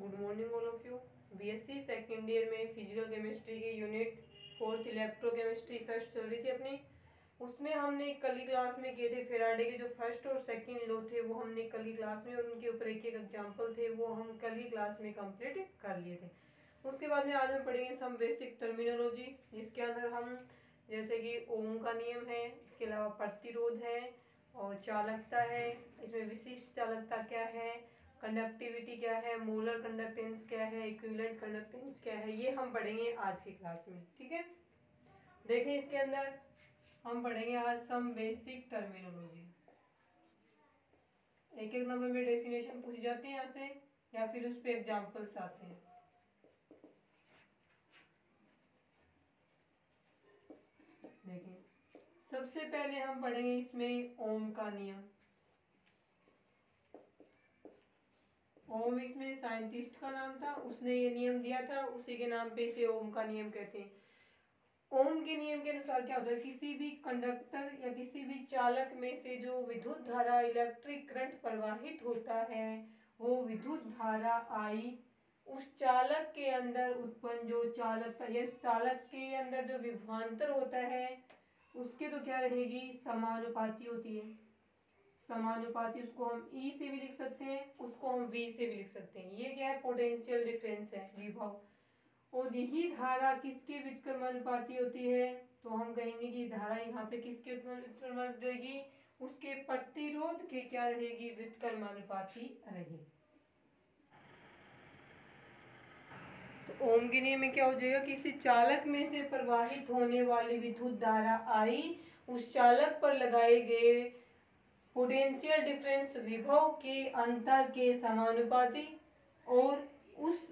Good morning all of you. BSc second year में physical chemistry की unit 4 electrochemistry first चल रही थी अपनी। उसमें हमने कल ही क्लास में किए थे फेराडे के जो फर्स्ट और सेकंड लॉ थे वो हमने कल ही क्लास में, उनके ऊपर एक एक एग्जांपल थे वो हम कल ही क्लास में कंप्लीट कर लिए थे। उसके बाद में आज हम पढ़ेंगे सम बेसिक टर्मिनोलॉजी, जिसके अंदर हम जैसे कि ओम का नियम है, इसके अलावा प्रतिरोध है और चालकता है, इसमें विशिष्ट चालकता क्या है, कंडक्टिविटी क्या है, मोलर कंडक्टेंस क्या है, इक्विवेलेंट कंडक्टेंस क्या है, ये हम पढ़ेंगे आज की क्लास में। ठीक है, देखें इसके अंदर हम पढ़ेंगे आज सम बेसिक टर्मिनोलॉजी। एक एक नंबर में डेफिनेशन पूछ जाते हैं यहाँ से या फिर उस पे एग्जांपल्स आते हैं। देखिए सबसे पहले हम पढ़ेंगे इसमें ओम का नियम। ओम इसमें साइंटिस्ट का नाम था, उसने ये नियम दिया था, उसी के नाम पे इसे ओम का नियम कहते हैं। ओम के नियम के अनुसार क्या होता है, किसी भी कंडक्टर या किसी भी चालक में से जो विद्युत धारा इलेक्ट्रिक करंट प्रवाहित होता है वो विद्युत धारा आई उस चालक के अंदर उत्पन्न जो चालकता या चालक के अंदर जो विभवांतर होता है उसके तो क्या रहेगी, समानुपाती होती है। समानुपाती उसको हम ई से भी लिख सकते हैं, उसको हम वी से भी लिख सकते हैं। ये क्या है, पोटेंशियल डिफरेंस है, विभव। और यही धारा किसके व्युत्क्रमानुपाती होती है, तो हम कहेंगे कि धारा यहाँ पे किसके व्युत्क्रमानुपाती रहेगी, उसके प्रतिरोध के क्या रहेगी, व्युत्क्रमानुपाती रहेगी। तो ओम के नियम में क्या हो जाएगा, किसी चालक में से प्रवाहित होने वाली विद्युत धारा आई उस चालक पर लगाए गए पोटेंशियल डिफरेंस विभव के अंतर के समानुपाती और उस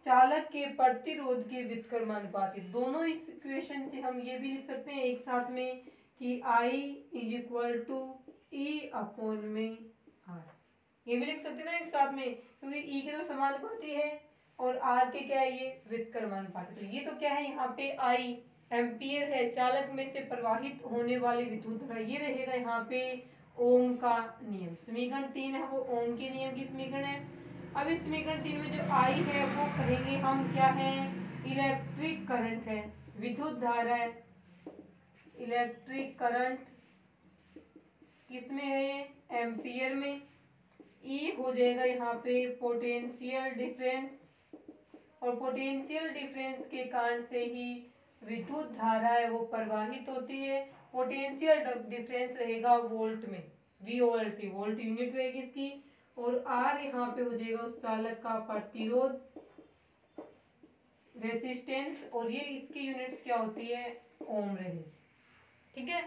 चालक के प्रतिरोध के व्युत्क्रमानुपाती। दोनों इस इक्वेशन से हम ये भी लिख सकते हैं एक साथ में कि I is equal to E upon में आर, ये भी लिख सकते हैं ना एक साथ में, क्योंकि ई के तो समानुपाती है और आर के क्या है, ये व्युत्क्रमानुपाती। तो ये तो क्या है, यहाँ पे आई एम्पियर है, चालक में से प्रवाहित होने वाली विद्युत धारा, ये रहेगा यहाँ पे ओम का नियम। समीकरण 3 है वो ओम के नियम की समीकरण है। अब इस समीकरण 3 में जो आई है वो कहेंगे हम क्या है, इलेक्ट्रिक करंट है, विद्युत धारा है। इलेक्ट्रिक करंट किसमें है, एम्पियर में। ई हो जाएगा यहाँ पे पोटेंशियल डिफरेंस, और पोटेंशियल डिफरेंस के कारण से ही विद्युत धारा है वो प्रवाहित होती है। पोटेंशियल डिफरेंस रहेगा वोल्ट में, वी-ओ-एल-टी, वोल्ट यूनिट रहेगी इसकी। और आर यहाँ पे हो जाएगा उस चालक का प्रतिरोध, रेसिस्टेंस, और ये इसकी यूनिट्स क्या होती है, ओम रहेगी। ठीक है,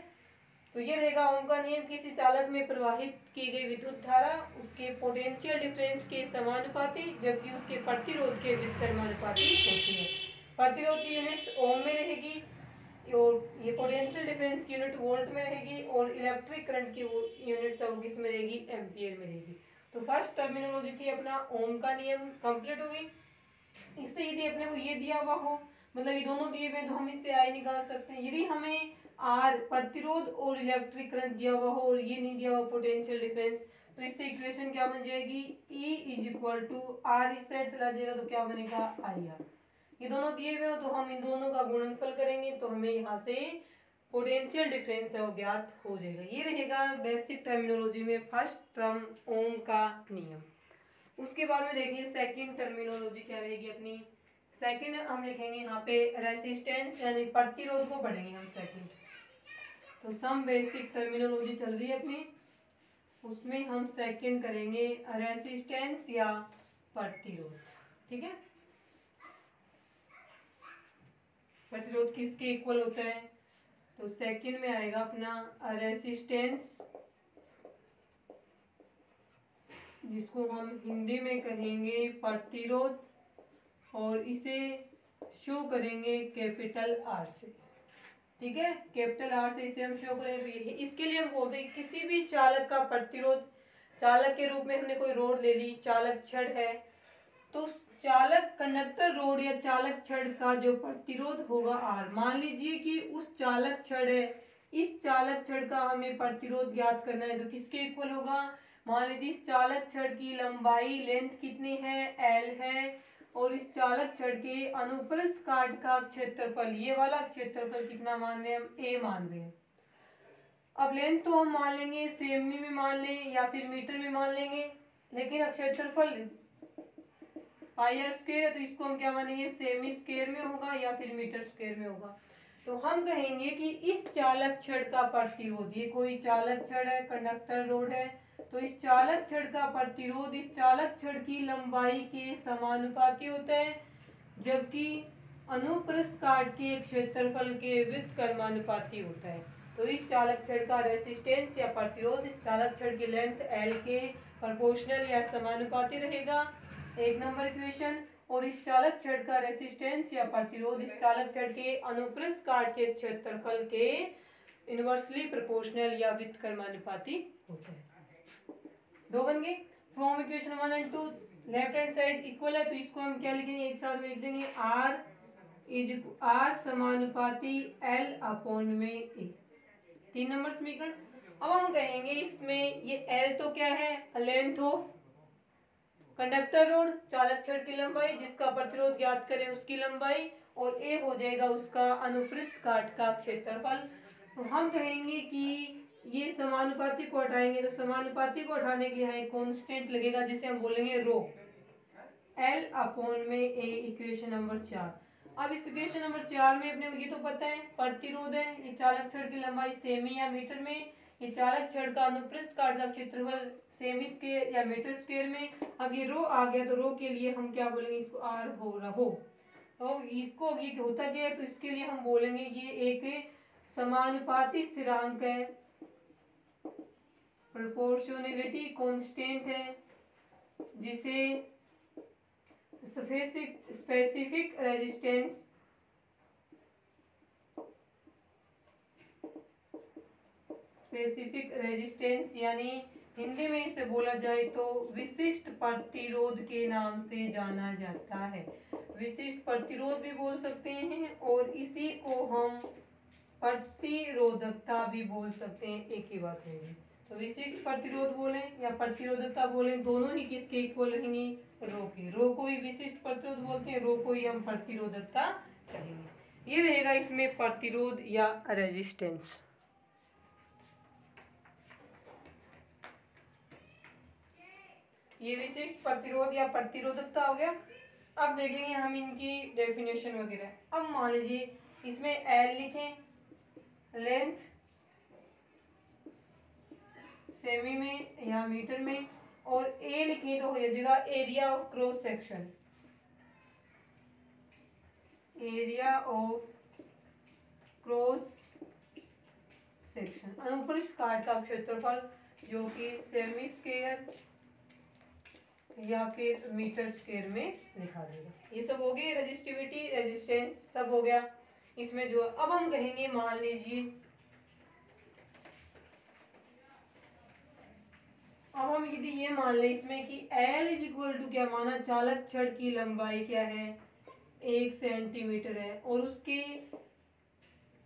तो ये रहेगा ओम का नियम, किसी चालक में प्रवाहित की गई विद्युत धारा उसके पोटेंशियल डिफरेंस के समानुपाती जबकि उसके प्रतिरोध के व्युत्क्रमानुपाती होती है। प्रतिरोध की यूनिट्स ओम में रहेगी और ये पोटेंशियल डिफरेंस की यूनिट वोल्ट में रहेगी और इलेक्ट्रिक करंट की यूनिट्स किस में रहेगी, एम्पियर में रहेगी। तो फर्स्ट टर्मिनोलॉजी थी अपना ओम का नियम, कंप्लीट हो गई। इससे यदि अपने को ये दिया हुआ हो, मतलब ये दोनों दिए हुए तो हम इससे आई निकाल सकते हैं। यदि हमें आर प्रतिरोध और इलेक्ट्रिक करंट दिया हुआ हो और ये नहीं दिया हुआ पोटेंशियल डिफरेंस, तो इससे इक्वेशन क्या बन जाएगी, E is equal to R, इस साइड चला जाएगा तो क्या बनेगा, आई आर। ये दोनों दिए हुए हो तो हम इन दोनों का गुणनफल करेंगे तो हमें यहाँ से पोटेंशियल डिफरेंस है वो ज्ञात हो जाएगा। ये रहेगा बेसिक टर्मिनोलॉजी में फर्स्ट टर्म ओम का नियम। उसके बाद में देखिए सेकंड टर्मिनोलॉजी क्या रहेगी अपनी। सेकंड हम लिखेंगे यहाँ पे रेसिस्टेंस यानी प्रतिरोध को पढ़ेंगे हम सेकंड। तो सम बेसिक टर्मिनोलॉजी चल रही है अपनी, उसमें हम सेकंड करेंगे रेसिस्टेंस या प्रतिरोध। ठीक है, प्रतिरोध किसके इक्वल होता है, तो सेकंड में आएगा अपना रेसिस्टेंस, जिसको हम हिंदी में कहेंगे प्रतिरोध, और इसे शो करेंगे कैपिटल आर से। ठीक है, कैपिटल आर से इसे हम शो करेंगे। तो ये इसके लिए हम बोलते हैं किसी भी चालक का प्रतिरोध, चालक के रूप में हमने कोई रोड ले ली, चालक छड़ है, तो चालक कंडक्टर रोड या चालक छड़ का जो प्रतिरोध होगा आर। मान लीजिए कि उस चालक छड़ है, इस चालक छड़ का हमें प्रतिरोध ज्ञात करना है तो किसके इक्वल होगा, मान लीजिए इस चालक छड़ की लंबाई लेंथ कितनी है, एल है, और इस चालक छड़ के अनुप्रस्थ काट का क्षेत्रफल, ये वाला क्षेत्रफल कितना मान रहे हैं हम, ए मान रहे हैं। अब लेंथ तो हम मान लेंगे सेमी में मान लें या फिर मीटर में मान लेंगे, लेकिन क्षेत्रफल पाई आर स्क्वायर है तो इसको हम क्या मानेंगे, सेमी स्क्वायर में होगा या फिर मीटर स्क्वायर में होगा। तो हम कहेंगे कि इस चालक छड़ का प्रतिरोध, ये कोई चालक छड़ है, कंडक्टर रोड है, तो इस चालक छड़ का प्रतिरोध इस चालक छड़ की लंबाई के समानुपाती होता है, जबकि अनुप्रस्थ काट के क्षेत्रफल के व्युत्क्रमानुपाती होता है। तो इस चालक छड़ का रेसिस्टेंस या प्रतिरोध इस चालक छड़ की लेंथ एल के प्रोपोर्शनल या समानुपाती रहेगा, 1 नंबर इक्वेशन। और इस चालक छड़ का रेसिस्टेंस या प्रतिरोध इस चालक छड़ के अनुप्रस्थ काट के क्षेत्रफल के इनवर्सली प्रोपोर्शनल या व्युत्क्रमानुपाती होता है। 2 बन गए। From equation 1 and 2 left hand side equal है तो इसको हम क्या लिखेंगे, एक साथ में लिख देंगे आर समानुपाती एल अपॉन में ए, 3 नंबर समीकरण। अब हम कहेंगे इसमें ये एल तो क्या है, लेंथ ऑफ कंडक्टर रोड, चालक छड़ की लंबाई, जिसका प्रतिरोध ज्ञात करें उसकी लंबाई, और ए हो जाएगा उसका अनुप्रस्थ काट का क्षेत्रफल। तो हम कहेंगे कि ये समानुपाती को हटाएंगे, तो समानुपाती को हटाने के लिए यहाँ एक कांस्टेंट लगेगा जिसे हम बोलेंगे रो, एल अपॉन में ए, इक्वेशन नंबर 4। अब इस इक्वेशन नंबर 4 में अपने को ये तो पता है प्रतिरोध है, ये चालक छड़ की लंबाई सेमी या मीटर में, ये चालक छड़ का अनुप्रस्थ काट का क्षेत्रफल सेमी स्क्वायर या मीटर स्क्वायर में। अब ये रो आ गया तो रो के लिए हम क्या बोलेंगे, इसको आर हो रहा हो, तो इसको ये होता क्या है, तो इसके लिए हम बोलेंगे ये एक समानुपाती स्थिरांक है, प्रोपोर्शनलिटी कांस्टेंट है, जिसे स्पेसिफिक रेजिस्टेंस यानी हिंदी में इसे बोला जाए तो विशिष्ट प्रतिरोध के नाम से जाना जाता है। विशिष्ट प्रतिरोध भी बोल सकते हैं और इसी को हम प्रतिरोधकता भी बोल सकते हैं, एक ही बात है। तो विशिष्ट प्रतिरोध बोले या प्रतिरोधकता बोले, दोनों ही किसके इक्वल रहेंगी, रो के। रो को ही विशिष्ट प्रतिरोध बोलते हैं, रो को ही हम प्रतिरोधकता कहेंगे। ये रहेगा इसमें प्रतिरोध या रेजिस्टेंस। ये विशिष्ट प्रतिरोध या प्रतिरोधकता हो गया। अब देखेंगे हम इनकी डेफिनेशन वगैरह। अब मान लीजिए इसमें एल लिखें, लेंथ सेमी में या मीटर में, और ए लिखें तो हो जाएगा area of cross section, area of cross section, अनुप्रस्थ काट का क्षेत्रफल, जो कि सेमी स्क्वायर या फिर मीटर स्क्वायर में लिखा जाएगा। ये सब हो गए, रेजिस्टिविटी रेजिस्टेंस सब हो गया इसमें जो। अब हम कहेंगे मान लीजिए, अब हम यदि ये मान लें इसमें कि L इज इक्वल टू क्या माना, चालक छड़ की लंबाई क्या है, 1 सेंटीमीटर है, और उसके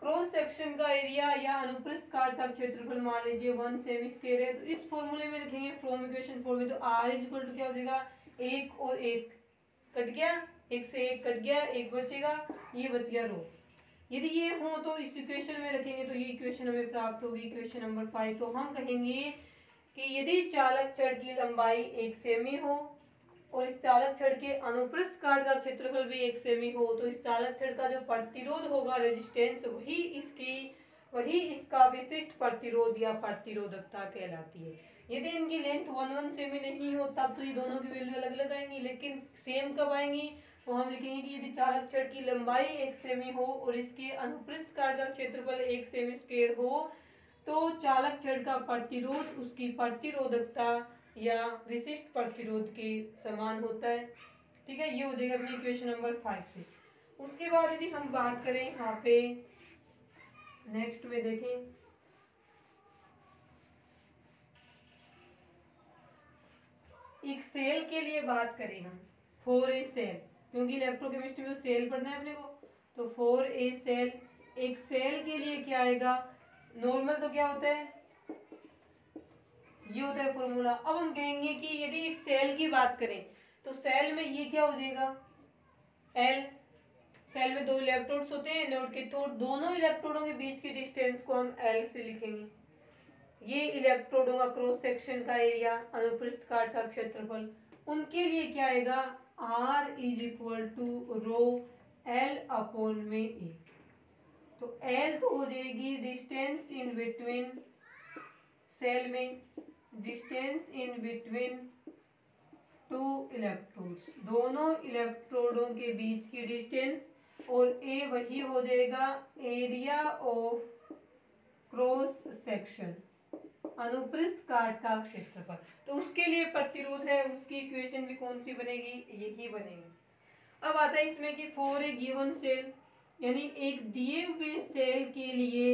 क्रॉस सेक्शन का एरिया या अनुप्रस्थ काट का क्षेत्रफल मान लीजिए 1 सेमी स्क्वायर है। तो इस फॉर्मूले में रखेंगे फ्रॉम इक्वेशन 4 में, तो R इज इक्वल टू क्या हो जाएगा, 1 और 1 कट गया, 1 से 1 कट गया, 1 बचेगा, ये बच गया रो। यदि ये हो तो इस इक्वेशन में रखेंगे तो ये इक्वेशन हमें प्राप्त होगी, इक्वेशन नंबर 5। तो हम कहेंगे कि यदि चालक छड़ की लंबाई 1 सेमी हो और इस चालक छड़ के अनुप्रस्थ काट का क्षेत्रफल भी 1 सेमी हो, तो इस चालक छड़ का जो प्रतिरोध होगा, रेजिस्टेंस, वही इसका विशिष्ट प्रतिरोध या प्रतिरोधकता कहलाती है। यदि इनकी लेंथ 1 सेमी नहीं हो तब तो ये दोनों की वैल्यू अलग अलग आएंगी, लेकिन सेम कब आएंगी, तो हम लिखेंगे कि यदि चालक छड़ की लंबाई 1 सेमी हो और इसके अनुप्रस्थ काट का क्षेत्रफल 1 सेमी स्क्वायर हो, तो चालक छड़ का प्रतिरोध उसकी प्रतिरोधकता या विशिष्ट प्रतिरोध के समान होता है। ठीक है, ये हो जाएगा अपनी इक्वेशन नंबर 5 से। उसके बाद यदि हम बात करें यहाँ पे नेक्स्ट में देखें, एक सेल के लिए बात करें हम, 4A सेल, क्योंकि इलेक्ट्रोकेमिस्ट्री में सेल पढ़ना है अपने को, तो 4A सेल, एक सेल के लिए क्या आएगा, नॉर्मल तो क्या होता है, ये होता है फॉर्मूला। अब हम कहेंगे कि यदि एक सेल की बात करें तो सेल में ये क्या हो जाएगा, एल। सेल में 2 इलेक्ट्रोड्स होते हैं, एनोड कैथोड, दोनों इलेक्ट्रोडों के बीच की डिस्टेंस को हम एल से लिखेंगे। ये इलेक्ट्रोडों का क्रॉस सेक्शन का एरिया, अनुप्रस्थ काट का क्षेत्रफल, उनके लिए क्या आएगा, R is equal to rho L upon में ए। तो एल तो हो जाएगी डिस्टेंस इन बिटवीन, सेल में डिस्टेंस इन बिटवीन 2 इलेक्ट्रोड्स, दोनों इलेक्ट्रोडों के बीच की डिस्टेंस, और ए वही हो जाएगा एरिया ऑफ क्रॉस सेक्शन, अनुप्रस्थ काट का क्षेत्रफल। तो उसके लिए प्रतिरोध है, उसकी इक्वेशन भी कौन सी बनेगी, यही बनेगी। अब आता है इसमें कि फॉर ए गिवन सेल, यानी एक दिए हुए सेल के लिए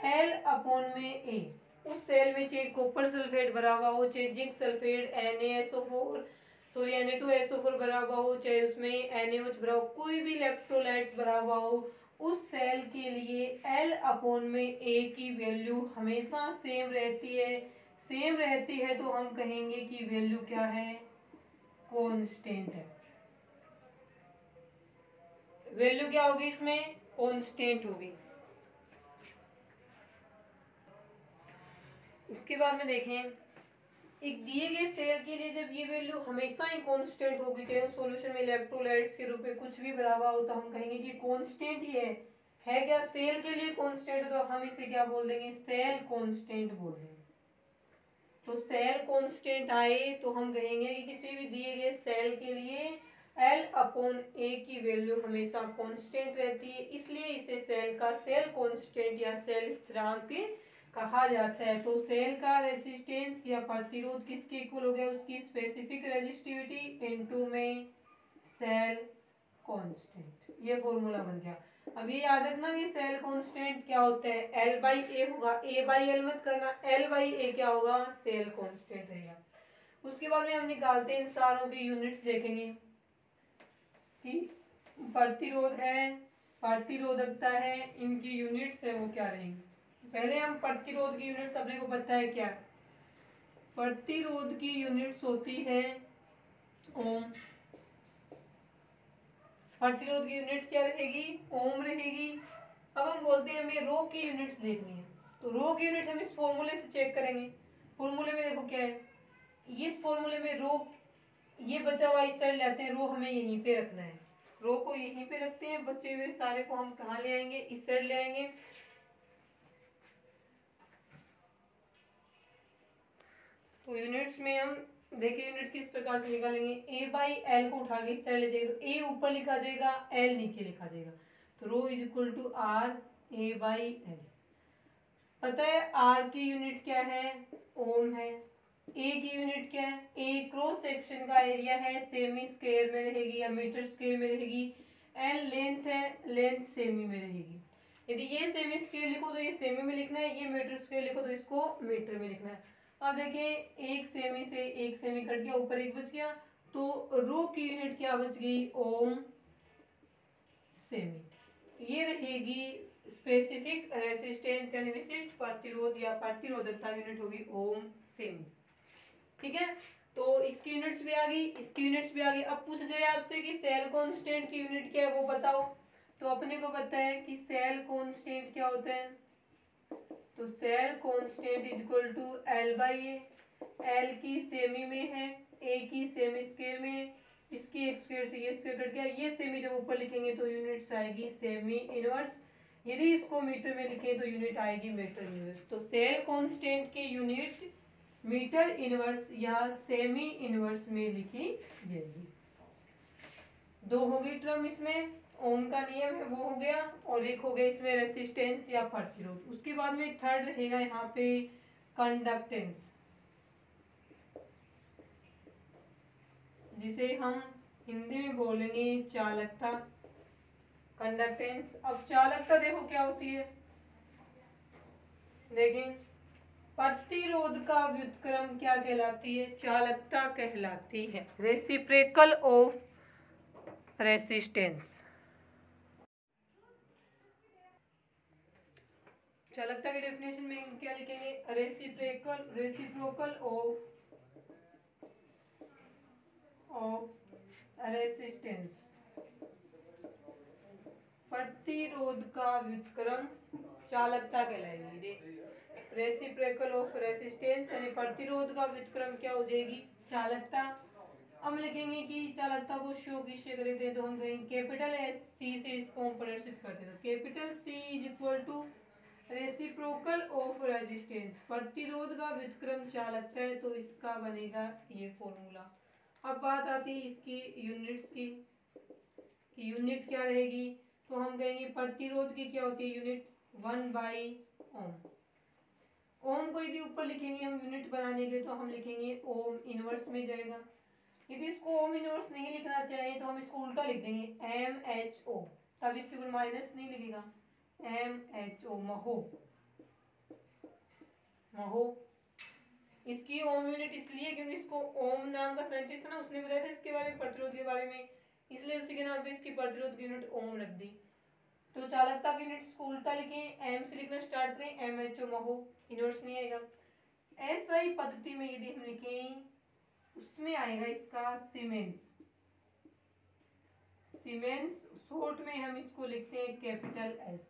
एल अपॉन में ए, उस सेल में चाहे कॉपर सल्फेट भरा हुआ हो, चाहे zinc sulphate Na2SO4 sorry Na2SO4 भरा हुआ हो, चाहे उसमें NaOH भरा हो, कोई भी इलेक्ट्रोलाइट्स भरा हुआ हो, उस सेल के लिए एल अपॉन में ए की वैल्यू हमेशा सेम रहती है। सेम रहती है तो हम कहेंगे कि वैल्यू क्या है, कांस्टेंट है। वैल्यू क्या होगी इसमें, कांस्टेंट होगी। उसके बाद में देखें, एक दिए गए सेल के लिए जब ये वैल्यू हमेशा ही कांस्टेंट होगी, चाहे उस सॉल्यूशन में इलेक्ट्रोलाइट्स के रूप में कुछ भी भरा हुआ हो, तो हम कहेंगे कि कांस्टेंट ही है क्या, सेल के लिए कांस्टेंट, तो हम इसे क्या बोल देंगे, सेल कांस्टेंट बोल देंगे। तो सेल कांस्टेंट आए तो हम कहेंगे कि किसी भी दिए गए सेल के लिए एल अपॉन ए की वैल्यू हमेशा कांस्टेंट रहती है, इसलिए इसे सेल का सेल कांस्टेंट या सेल स्थिरांक कहा जाता है। तो सेल का रेजिस्टेंस या प्रतिरोध किसके इक्वल हो गया, उसकी स्पेसिफिक रेजिस्टिविटी इनटू में सेल कांस्टेंट, ये फॉर्मूला बन गया। अब ये याद रखना कि सेल कांस्टेंट क्या होता है, एल बाई ए होगा, ए बाई एल मत करना, एल बाई ए क्या होगा, सेल कांस्टेंट रहेगा। उसके बाद में हम निकालते हैं इन सारों के यूनिट्स, देखेंगे कि प्रतिरोध है, प्रतिरोधकता है, इनकी यूनिट्स है वो क्या रहेंगी। पहले हम प्रतिरोध की यूनिट्स अपने को पता है क्या, प्रतिरोध की यूनिट्स होती है ओम। प्रतिरोध की यूनिट क्या रहेगी, ओम रहेगी। अब हम बोलते हैं हमें रो की यूनिट्स देखनी है, तो रो की यूनिट हम इस फॉर्मूले से चेक करेंगे। फॉर्मूले में देखो क्या है, इस फॉर्मूले में रो, ये बचा हुआ इस साइड लेते हैं, रो हमें यहीं पे रखना है, रो को यहीं पे रखते हैं, बचे हुए सारे को हम कहाँ ले आएंगे, इस साइड ले आएंगे। तो यूनिट्स में हम देखिए यूनिट किस प्रकार से निकालेंगे, ए बाई एल को उठा के इस तरह ले जाएगा, तो ए ऊपर लिखा जाएगा, एल नीचे लिखा जाएगा, तो rho is equal to R A by L. पता है आर की यूनिट क्या है, ओम है। ए की यूनिट क्या है, ए क्रॉस सेक्शन का एरिया है, सेमी स्क्वायर में रहेगी या मीटर स्क्वायर में रहेगी। एल लेंथ है, लेंथ सेमी में रहेगी। यदि ये सेमी स्क्वायर लिखो तो ये सेमी में लिखना है, ये मीटर स्क्वायर लिखो तो इसको मीटर में लिखना है। अब देखिए एक सेमी से एक सेमी कट गया, ऊपर एक बच गया, तो रो की यूनिट क्या बच गई, ओम सेमी। ये रहेगी स्पेसिफिक रेजिस्टेंस यानी विशिष्ट प्रतिरोध या प्रतिरोधकता यूनिट होगी ओम सेमी। ठीक है, तो इसकी यूनिट्स भी आ गई, इसकी यूनिट्स भी आ गई। अब पूछ जाए आपसे कि सेल कांस्टेंट की यूनिट क्या है वो बताओ, तो अपने को पता है कि सेल कांस्टेंट क्या होता है, तो cell constant is equal to L by A. L की सेमी में है, ए की सेमी स्क्वायर में है, इसकी एक स्क्वायर से ये स्क्वायर कट गया, ये सेमी जब ऊपर लिखेंगे तो यूनिट्स आएगी सेमी इनवर्स, यदि इसको मीटर में लिखें तो यूनिट आएगी मीटर इनवर्स। तो सेल कांस्टेंट की यूनिट मीटर इनवर्स या सेमी इनवर्स में लिखी जाएगी। दो हो गई टर्म इसमें, ओम का नियम है वो हो गया, और एक हो गया इसमें रेसिस्टेंस या प्रतिरोध। उसके बाद में थर्ड रहेगा यहाँ पे कंडक्टेंस, जिसे हम हिंदी में बोलेंगे चालकता, कंडक्टेंस। अब चालकता देखो क्या होती है, देखें प्रतिरोध का व्युत्क्रम क्या कहलाती है, चालकता कहलाती है, रेसिप्रोकल ऑफ रेसिस्टेंस। चालकता के डेफिनेशन में क्या लिखेंगे, रेसिप्रोकल ऑफ रेसिस्टेंस, प्रतिरोध का व्युत्क्रम चालकता कहलाएगी। रेसिप्रोकल ऑफ रेसिस्टेंस यानी प्रतिरोध का व्युत्क्रम क्या हो जाएगी, चालकता। हम लिखेंगे कि चालकता को शो किससे करते हैं, तो हम कहेंगे कैपिटल एस सी से इसको हम प्रदर्शित करते हैं। तो capital C is equal to reciprocal of resistance, प्रतिरोध का व्युत्क्रम चालकता है, तो इसका बनेगा ये फॉर्मूला। अब बात आती है इसकी यूनिट्स की, कि यूनिट क्या रहेगी, तो हम कहेंगे प्रतिरोध की क्या होती है यूनिट, 1/ओम। ओम को यदि ऊपर लिखेंगे हम यूनिट बनाने के, तो हम लिखेंगे ओम इनवर्स में जाएगा। यदि इसको ओम इनवर्स नहीं लिखना चाहिए तो हम इसको उल्टा लिख देंगे MHO, तब इसके ऊपर माइनस नहीं लिखेगा, MHO महो। महो इसकी ओम यूनिट इसलिए क्योंकि इसको ओम नाम का साइंटिस्ट था ना, उसने बताया था इसके बारे में, प्रतिरोध के बारे में, इसलिए उसी के नाम पे इसकी प्रतिरोध की यूनिट ओम रख दी। तो चालकता की यूनिट को उल्टा लिखें, एम से लिखना स्टार्ट करें, MHO महो, इनवर्स नहीं आएगा। ऐसा ही पद्धति में यदि हम लिखें, उसमें आएगा इसका सीमेंस। सीमेंस शॉर्ट में हम इसको लिखते हैं कैपिटल एस।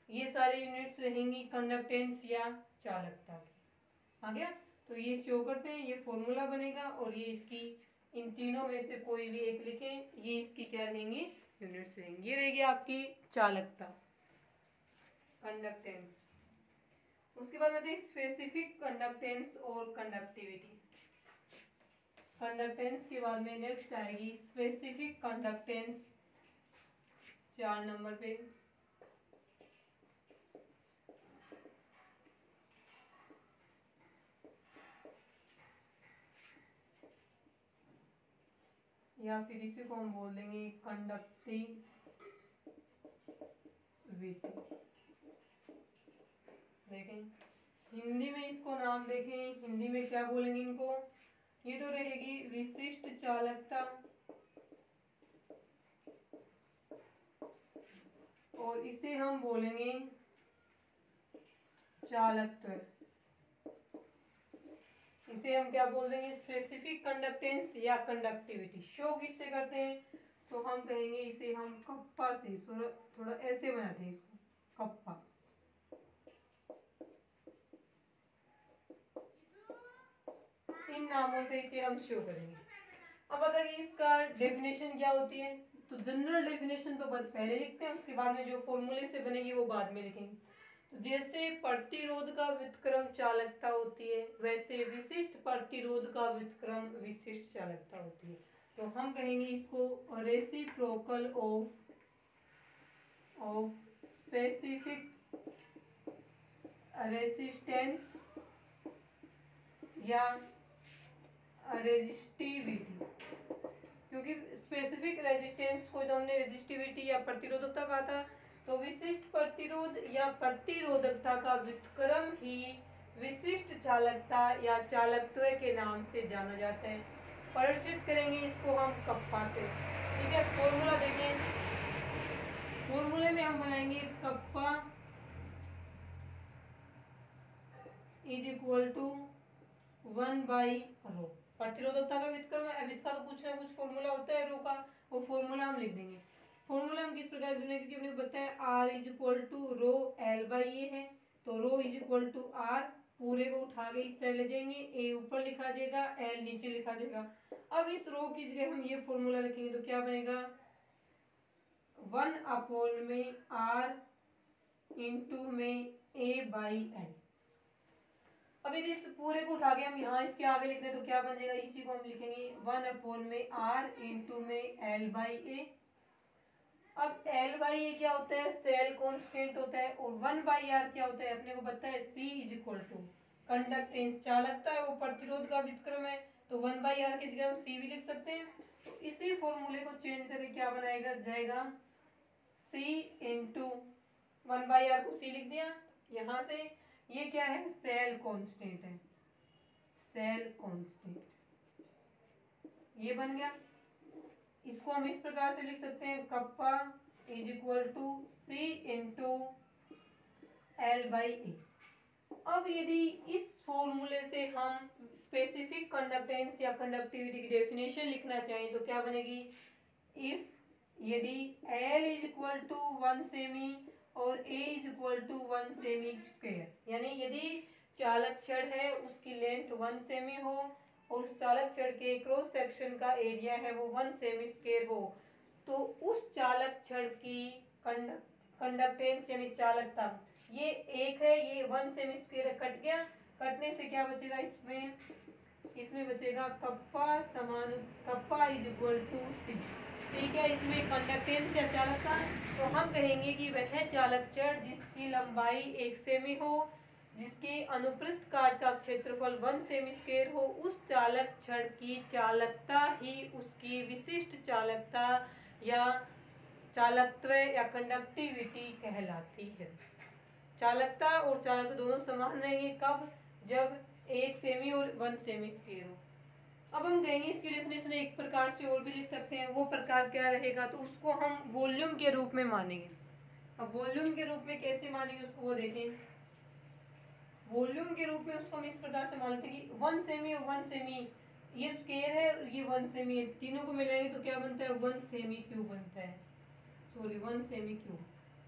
ये सारी यूनिट्स रहेंगी कंडक्टेंस या चालकता की। आ गया, तो ये शो करते हैं, ये फॉर्मूला बनेगा, और ये इसकी इन तीनों में से कोई भी एक लिखें, ये इसकी क्या रहेंगी, यूनिट्स रहेंगी। ये रहेगी आपकी चालकता, कंडक्टेंस। उसके बाद में देखें स्पेसिफिक कंडक्टेंस और कंडक्टिविटी। कंडक्टेंस के बाद में नेक्स्ट आएगी स्पेसिफिक कंडक्टेंस, 4 नंबर पे। या फिर इसी को हम बोल देंगे कंडक्टिविटी। देखें हिंदी में इसको नाम देखें, हिंदी में क्या बोलेंगे इनको, ये तो रहेगी विशिष्ट चालकता, और इसे हम बोलेंगे चालकत्व। इसे हम क्या बोल देंगे, स्पेसिफिक कंडक्टेंस या कंडक्टिविटी। शो किससे करते हैं, तो हम कहेंगे इसे हम कप्पा से, थोड़ा ऐसे बनाते हैं इसको, कप्पा। इन नामों से इसे हम शो करेंगे। अब बताइए इसका डेफिनेशन क्या होती है, तो जनरल डेफिनेशन तो पहले लिखते हैं, उसके बाद में जो फॉर्मूले से बनेगी वो बाद में लिखेंगे। तो जैसे प्रतिरोध का व्युत्क्रम चालकता होती है, वैसे विशिष्ट प्रतिरोध का व्युत्क्रम विशिष्ट चालकता होती है। तो हम कहेंगे इसको रेसिप्रोकल ऑफ स्पेसिफिक रेजिस्टेंस या रेजिस्टिविटी, क्योंकि स्पेसिफिक रेजिस्टेंस को तो हमने रेजिस्टिविटी या प्रतिरोधकता कहा था, तो विशिष्ट प्रतिरोध या प्रतिरोधकता का व्युत्क्रम ही विशिष्ट चालकता या चालकत्व के नाम से जाना जाता है। प्रदर्शित करेंगे इसको हम कप्पा से। ठीक है, फॉर्मूला देखें, फॉर्मूले में हम बनाएंगे कप्पा इज इक्वल टू 1/रो। प्रतिरोधकता का व्युत्क्रम है, अब इसका तो कुछ ना कुछ फॉर्मूला होता है रो का, वो फॉर्मूला हम लिख देंगे। फॉर्मूला हम किस प्रकार से, क्योंकि हमने बताया R is equal to rho L/A है, तो rho is equal to R, पूरे को उठा के इस साइड ले जाएंगे, ए ऊपर लिखा जाएगा, एल नीचे लिखा जाएगा। अब इस रो की जगह हम ये फॉर्मूला लिखेंगे तो क्या बनेगा, 1 में आर इंटू में A/L। अब यदि इस पूरे को उठा के हम यहाँ इसके आगे लिख दें तो क्या बन जाएगा, इसी को हम लिखेंगे 1 में आर इंटू में L/A। अब L/A क्या होता है, सेल कांस्टेंट होता है, और 1/R क्या होता है, अपने को पता है C is equal to conductance, चालकता है, वो प्रतिरोध का व्युत्क्रम है, तो 1/R की जगह हम C भी लिख सकते हैं। तो इसी फॉर्मूले को चेंज करके क्या बनाएगा जाएगा, C इंटू 1/R को C लिख दिया यहाँ से, ये क्या है, सेल कांस्टेंट है, सेल कांस्टेंट, ये बन गया। इसको हम इस प्रकार से लिख सकते हैं, kappa is equal to C into L/A। अब यदि इस फॉर्मूले से हम स्पेसिफिक कंडक्टेंस या कंडक्टिविटी की डेफिनेशन लिखना चाहें तो क्या बनेगी? इफ यदि L is equal to 1 semi और A is equal to 1 semi square, यानी यदि चालक छड़ है उसकी लेंथ 1 सेमी हो और उस चालक छड़ के क्रॉस सेक्शन का एरिया है वो 1 सेमी स्क्वायर हो, तो उस चालक छड़ की कंडक्टेंस यानी चालकता, ये एक है, ये 1 सेमी स्क्वायर कट गया, कटने से क्या बचेगा इसमें बचेगा कप्पा इज इक्वल टू सी। सी क्या इसमें कंडक्टेंस या चालकता, तो हम कहेंगे कि वह चालक छड़ जिसकी लंबाई 1 सेमी हो, जिसके अनुप्रस्थ काट का क्षेत्रफल 1 सेमी स्क्वायर हो, उस चालक छड़ की चालकता ही उसकी विशिष्ट चालकता या चालकत्व या कंडक्टिविटी कहलाती है। चालकता और चालकता दोनों समान रहेंगे कब? जब 1 सेमी और 1 सेमी स्क्वायर हो। अब हम कहेंगे इसकी डेफिनेशन एक प्रकार से और भी लिख सकते हैं, वो प्रकार क्या रहेगा? तो उसको हम वॉल्यूम के रूप में मानेंगे। अब वॉल्यूम के रूप में कैसे मानेंगे उसको वो देखें। वॉल्यूम के रूप में उसको हम इस प्रकार से मानते हैं कि 1 सेमी और 1 सेमी, ये स्क्वायर है और ये 1 सेमी है, तीनों को मिलाएंगे तो क्या बनता है? 1 सेमी क्यूब बनता है। सॉरी 1 सेमी क्यूब,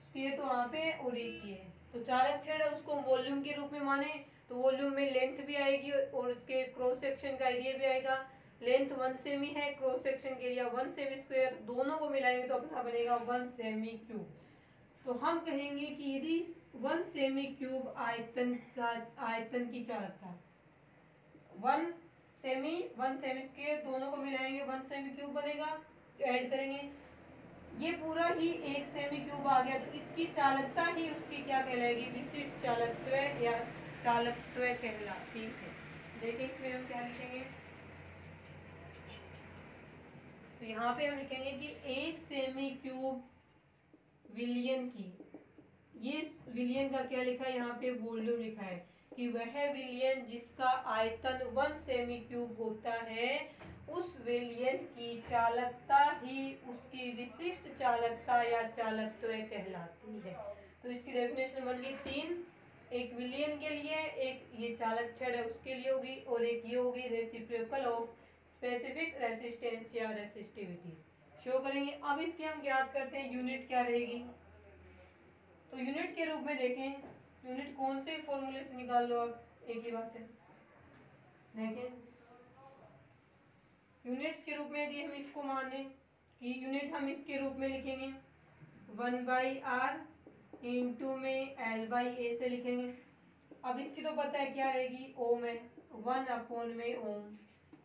स्क्वायर तो वहाँ पे और एक ही है। तो चालक छड़ है उसको वॉल्यूम के रूप में माने तो वॉल्यूम में लेंथ भी आएगी और उसके क्रॉस सेक्शन का एरिया भी आएगा। लेंथ 1 सेमी है, क्रॉस सेक्शन के एरिया 1 सेमी स्क्वायर, दोनों को मिलाएंगे तो अपना बनेगा 1 सेमी क्यूब। तो हम कहेंगे कि यदि 1 सेमी क्यूब आयतन की चालकता 1 सेमी स्क्वायर दोनों को मिलाएंगे 1 सेमी क्यूब बनेगा, ऐड करेंगे, ये पूरा ही 1 सेमी क्यूब आ गया, तो इसकी चालकता ही उसकी क्या कहलाएगी? विशिष्ट चालकत्व या चालकत्व कहलाती है। देखिए इसमें हम क्या लिखेंगे, तो यहाँ पे हम लिखेंगे कि 1 सेमी क्यूब विलियन की, ये विलियन का क्या लिखा है यहाँ पे? वॉल्यूम लिखा है कि वह विलियन जिसका आयतन 1 सेमी क्यूब होता है उस विलियन की चालकता ही उसकी विशिष्ट चालकता या चालकत्व कहलाती है। तो इसकी डेफिनेशन बन गई 3, एक विलियन के लिए, एक ये चालक छड़ है उसके लिए होगी, और एक ये होगी रेसिप्रोकल ऑफ स्पेसिफिक रेसिस्टेंस या रेसिस्टिविटी शो करेंगे। अब इसके हम ज्ञात करते हैं यूनिट क्या रहेगी। तो यूनिट के रूप में देखें, यूनिट कौन से फॉर्मूले से निकाल लो आप, एक ही बात है। देखें यूनिट्स के रूप में यदि हम इसको माने कि यूनिट हम इसके रूप में लिखेंगे 1/r इंटू में L/A से लिखेंगे। अब इसकी तो पता है क्या रहेगी? ओम है, 1 में ओम।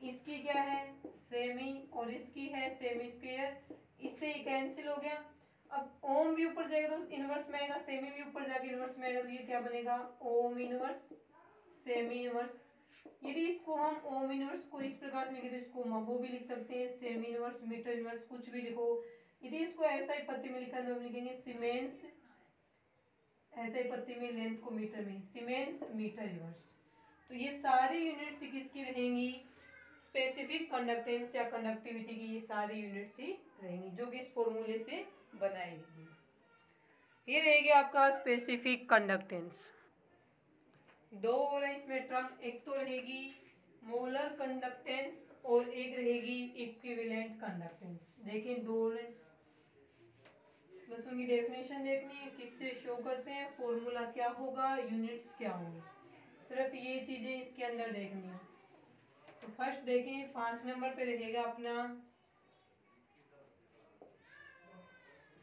इसकी क्या है? सेमी, और इसकी है सेमी स्क्वायर, इससे ही कैंसिल हो गया। अब ओम भी ऊपर जाएगा तो इनवर्स में आएगा, सेमी भी ऊपर जाके इनवर्स में आएगा, तो ये क्या बनेगा? ओम इनवर्स सेमी इनवर्स। यदि इसको हम ओम इनवर्स को इस प्रकार से लिखे तो इसको महो भी लिख सकते हैं, सेमी इनवर्स, मीटर इनवर्स, कुछ भी लिखो। यदि इसको ऐसा ही पत्ती में लिखा तो हम लिखेंगे सीमेंस, ऐसे ही पत्ती में, लेंथ को मीटर में, सीमेंस मीटर इनवर्स। तो ये सारी यूनिट्स किसकी रहेंगी? स्पेसिफिक कंडक्टेंस या कंडक्टिविटी की ये सारी यूनिट्स ही रहेंगी जो कि इस फॉर्मूले से बनाएगी। ये रहेगी आपका स्पेसिफिक कंडक्टेंस। दो और है इसमें टर्म, एक तो रहेगी मोलर कंडक्टेंस और एक रहेगी इक्विवेलेंट कंडक्टेंस। देखें दो है, बस उनकी डेफिनेशन देखनी है, किससे शो करते हैं, फॉर्मूला क्या होगा, यूनिट्स क्या होंगे, सिर्फ ये चीजें इसके अंदर देखनी है। तो फर्स्ट देखें 5 नंबर पे रहेगा अपना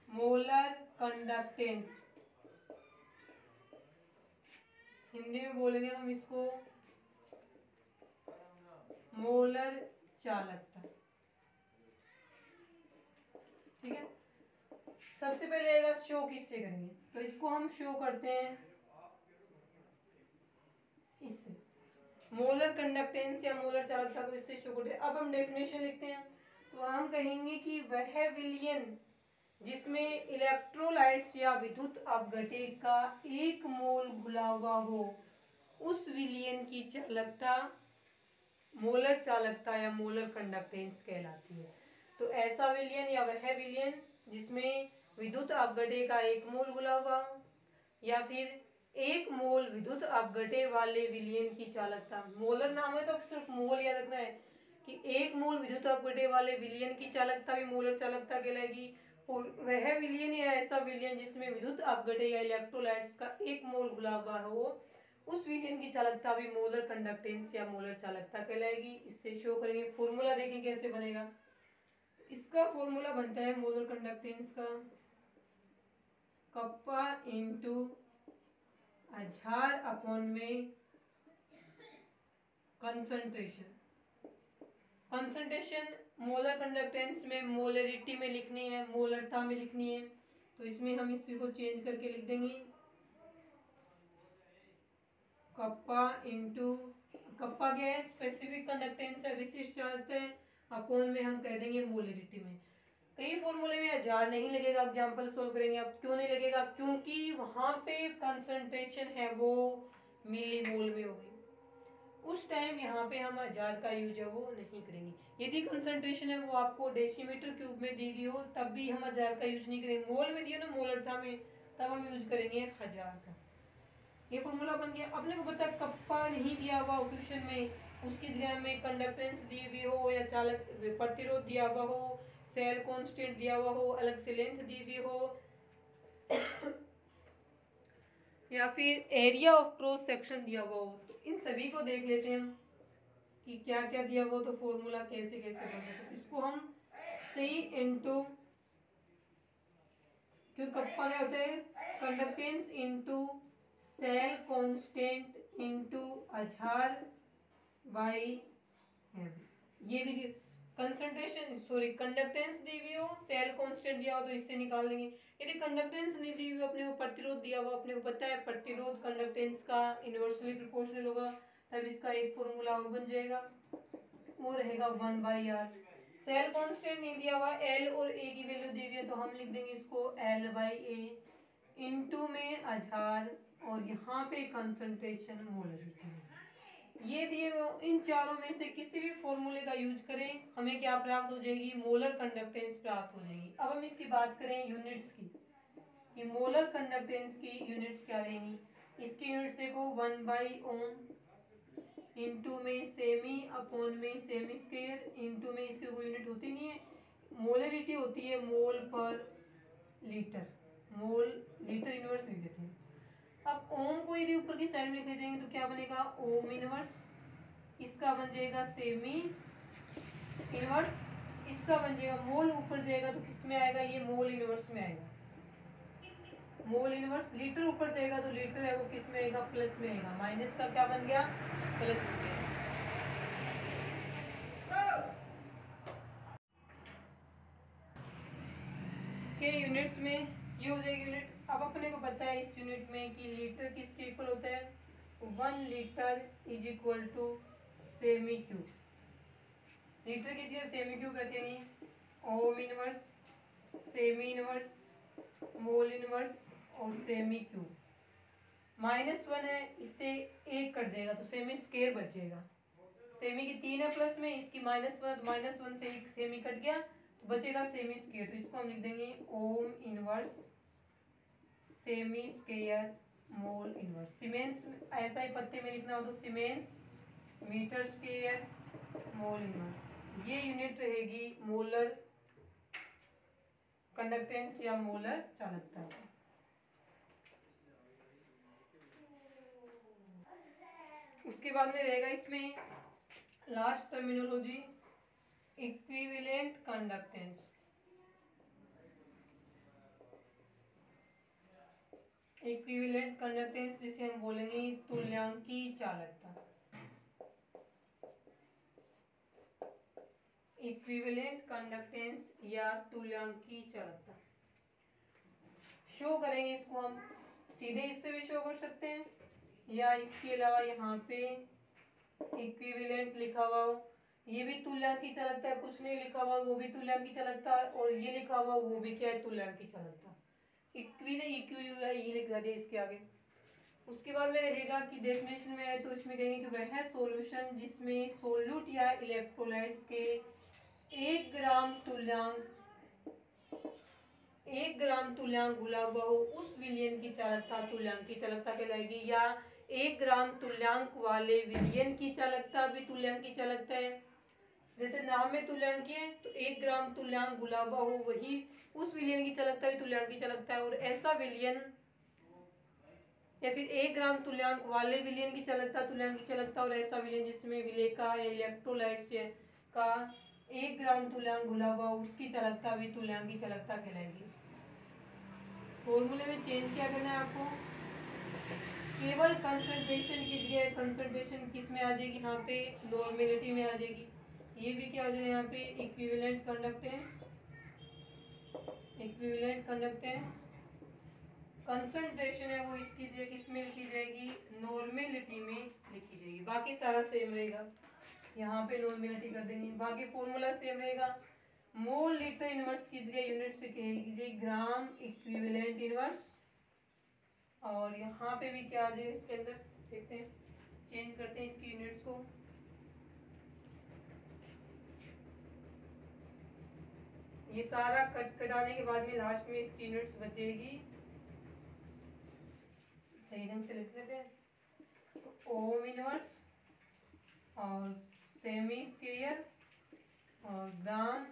मोलर कंडक्टेंस, हिंदी में बोलेंगे हम इसको मोलर चालकता। ठीक है, सबसे पहले आएगा शो किससे करेंगे, तो इसको हम शो करते हैं इससे, मोलर कंडक्टेंस या मोलर चालकता को इससे शो करते हैं। अब हम डेफिनेशन लिखते हैं, तो हम कहेंगे कि वह विलयन जिसमें इलेक्ट्रोलाइट्स या विद्युत अपघटित का 1 मोल घुला हुआ हो उस विलयन की चालकता मोलर चालकता या मोलर कंडक्टेंस कहलाती है। तो ऐसा विलयन या वह विलयन जिसमें विद्युत अपघटे का 1 मोल घुला हुआ, या फिर एक मोल विद्युत अपघटे वाले विलयन की चालकता, मोलर नाम है तो सिर्फ मोल याद रखना है कि एक मोल विद्युत अपघटे वाले विलयन की चालकता भी मोलर चालकता कहलाएगी। और वह विलयन या ऐसा विलयन जिसमें विद्युत अपघटे या इलेक्ट्रोलाइट्स का एक मोल घुला हुआ हो, उस विलयन की चालकता भी मोलर कंडक्टेंस या मोलर चालकता कहलाएगी। इससे शो करेंगे, फॉर्मूला देखें कैसे बनेगा। इसका फॉर्मूला बनता है मोलर कंडक्टेंस का कप्पा इंटू अझार अपॉन में कंसंट्रेशन। कंसंट्रेशन मोलर कंडक्टेंस में मोलरिटी में लिखनी है, मोलरता में लिखनी है, तो इसमें हम इसी को चेंज करके लिख देंगे कप्पा इंटू, कप्पा क्या है, स्पेसिफिक कंडक्टेंस है, विशिष्ट चालकता है, अपॉन में हम कह देंगे मोलरिटी में। कई फॉर्मूले में हजार नहीं लगेगा, एग्जांपल सोल्व करेंगे। अब क्यों नहीं लगेगा, क्योंकि वहां पे कंसंट्रेशन है वो मिलीमोल में होगी, उस टाइम यहाँ पे हम हजार का यूज है वो नहीं करेंगे। यदि कंसंट्रेशन है वो आपको डेसीमीटर क्यूब में दी गई हो तब भी हम हजार का यूज नहीं करेंगे, मोल में दिया ना मोलरता में, तब हम यूज करेंगे हजार का। ये फॉर्मूला बन गया। अपने को पता है कप्पा नहीं दिया हुआ क्वेश्चन में, उसकी जगह में कंडक्टेंस दी हुई हो या चालक प्रतिरोध दिया हुआ हो, सेल कांस्टेंट दिया हुआ हो, अलग से लेंथ दी हुई हो या फिर एरिया ऑफ क्रॉस सेक्शन दिया हुआ हो, तो इन सभी को देख लेते हैं हम कि क्या क्या दिया हुआ, तो फॉर्मूला कैसे कैसे बन जाता है। इसको हम सी इंटू, क्योंकि कप्पा में होता है conductance into cell constant into अझार बाई एम, ये भी कंसंट्रेशन सॉरी कंडक्टेंस दी हुई हो, सेल कांस्टेंट दिया हो तो इससे निकाल लेंगे। यदि कंडक्टेंस नहीं दी हुई, अपने को प्रतिरोध दिया हुआ, अपने को पता है प्रतिरोध कंडक्टेंस का इनवर्सली प्रोपोर्शनल होगा, तब इसका एक फॉर्मूला और बन जाएगा, वो रहेगा 1/r। सेल कांस्टेंट नहीं दिया हुआ, एल और ए की वैल्यू दी हुई है तो हम लिख देंगे इसको L/A इनटू में अझार और यहाँ पे कंसंट्रेशन मोलरिटी। ये दिए हुए इन चारों में से किसी भी फॉर्मूले का यूज करें, हमें क्या प्राप्त हो जाएगी, मोलर कंडक्टेंस प्राप्त हो जाएगी। अब हम इसकी बात करें यूनिट्स की, कि मोलर कंडक्टेंस की यूनिट्स क्या रहेंगी। इसकी यूनिट्स देखो 1/ओम इंटू में सेमी अपॉन में सेमी स्क्वायर इंटू में इसकी कोई यूनिट होती नहीं है, मोलरिटी होती है मोल पर लीटर, मोल लीटर इनवर्स लिख देते हैं। अब ओम को यदि ऊपर की साइड में लिखे जाएंगे तो क्या बनेगा, ओम इनवर्स, इसका बन जाएगा सेमी इनवर्स, इसका बन जाएगा मोल ऊपर जाएगा तो किस में आएगा, ये मोल इनवर्स में आएगा, मोल इनवर्स। लीटर ऊपर जाएगा तो लीटर है वो किस में आएगा, प्लस में आएगा, माइनस का क्या बन गया, प्लस बन गया। के यूनिट्स में ये हो जाएगी यूनिट। अब अपने को पता है इस यूनिट में कि लीटर किसके इक्वल होता है, 1 litre is equal to semi cube. Litre की जगह सेमी क्यूब रखेंगे, ohm inverse, semi inverse, mole inverse और सेमी क्यूब। -1 है, इससे 1 कट जाएगा तो सेमी स्क्वायर बच जाएगा, सेमी की 3 है प्लस में, इसकी -1 तो -1 से 1 सेमी कट गया तो बचेगा सेमी स्क्वायर, तो इसको हम लिख देंगे ohm inverse semi square mole inverse. Siemens ऐसा ही पत्ते में लिखना हो तो siemens metre square mole inverse. ये यूनिट रहेगी मोलर कंडक्टेंस या मोलर चालकता। उसके बाद में रहेगा इसमें last terminology equivalent conductance. Equivalent conductance जिसे हम बोलेंगे तुल्यांकी चालकता। इक्विवेलेंट कंडक्टेंस या तुल्यांकी चालकता शो करेंगे, इसको हम सीधे इससे भी शो कर सकते हैं या इसके अलावा यहाँ पे इक्विवेलेंट लिखा हुआ हो, ये भी तुल्यांकी चालकता है, कुछ नहीं लिखा हुआ वो भी तुल्यांकी चालकता है, और ये लिखा हुआ वो भी क्या है, तुल्यांकी चालकता। इक्वी ने इक्यू है, ये लिख दिया इसके आगे। उसके बाद में रहेगा कि डेफिनेशन में आए तो इसमें कहेंगे कि वह सॉल्यूशन जिसमें सोल्यूट या इलेक्ट्रोलाइट्स के 1 ग्राम तुल्यांक 1 ग्राम तुल्यांक घुला हुआ हो उस विलयन की चालकता तुल्यांक की चालकता कहलाएगी, या 1 ग्राम तुल्यांक वाले विलयन की चालकता भी तुल्यांक की चालकता है। जैसे नाम में तुल्यांक है तो 1 ग्राम तुल्यांक घुला हुआ हो वही उस विलयन की चालकता भी तुल्यांक की चालकता है। और ऐसा विलयन या फिर 1 ग्राम तुल्यांक वाले विलयन की चालकता तुल्यांक की चालकता, और ऐसा विलयन जिसमें विलेका या इलेक्ट्रोलाइट्स का 1 ग्राम तुल्यांक घुला हुआ उसकी चालकता भी तुल्यांक की चालकता कहलाएगी। फॉर्मूले में चेंज क्या करना है आपको, केवल कंसंट्रेशन की जगह कंसंट्रेशन किस में आ जाएगी, यहाँ पे नॉर्मेलिटी में आ जाएगी। ये भी क्या हो जाएगा यहाँ पे equivalent conductance, equivalent conductance. Concentration है वो इसकी जगह किस में लिखी जाएगी, नॉर्मेलिटी में लिखी जाएगी। बाकी सारा सेम रहेगा, यहाँ पे नॉर्मेलिटी कर देंगे, बाकी फॉर्मूला सेम रहेगा। मोल लीटर इनवर्स की जगह यूनिट से कहेगी ग्राम इक्विवेलेंट इनवर्स। और यहाँ पे भी क्या आ जाएगा इसके अंदर, देखते हैं, चेंज करते हैं इसकी यूनिट्स को। ये सारा कटाने के बाद में लास्ट में इसकी यूनिट्स बचेगी, सही ढंग से लिख लेते हैं, ओम इनवर्स और सेमी स्क्वायर और ग्राम,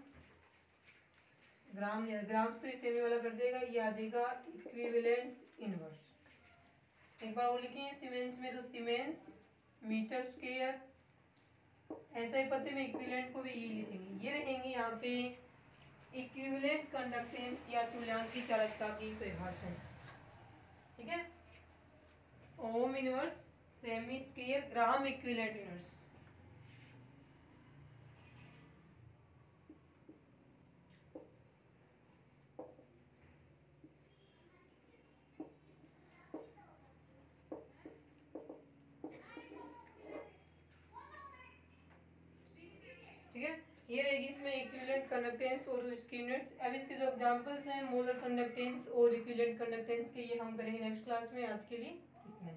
ग्राम या ग्राम से सेमी वाला कर देगा, ये आ जाएगा इक्विवेलेंट इनवर्स। एक बार वो लिखे सीमेंस में तो सीमेंस मीटर स्क्वायर, ऐसा ही पते में इक्विवेलेंट को भी ये लिखेंगे। ये रहेंगे यहाँ पे इक्विवेलेंट कंडक्टेंस या तुल्यांक की चालकता की परिभाषा, ठीक है। ओम inverse, semi square, gram equivalent inverse. ठीक है, ये रहेगी इसमें इक्विवेलेंट कंडक्टेंस और इसकी यूनिट्स। अब इसके जो एग्जांपल्स हैं मोलर कंडक्टेंस और इक्विवेलेंट कंडक्टेंस के, ये हम करेंगे नेक्स्ट क्लास में। आज के लिए इतना है।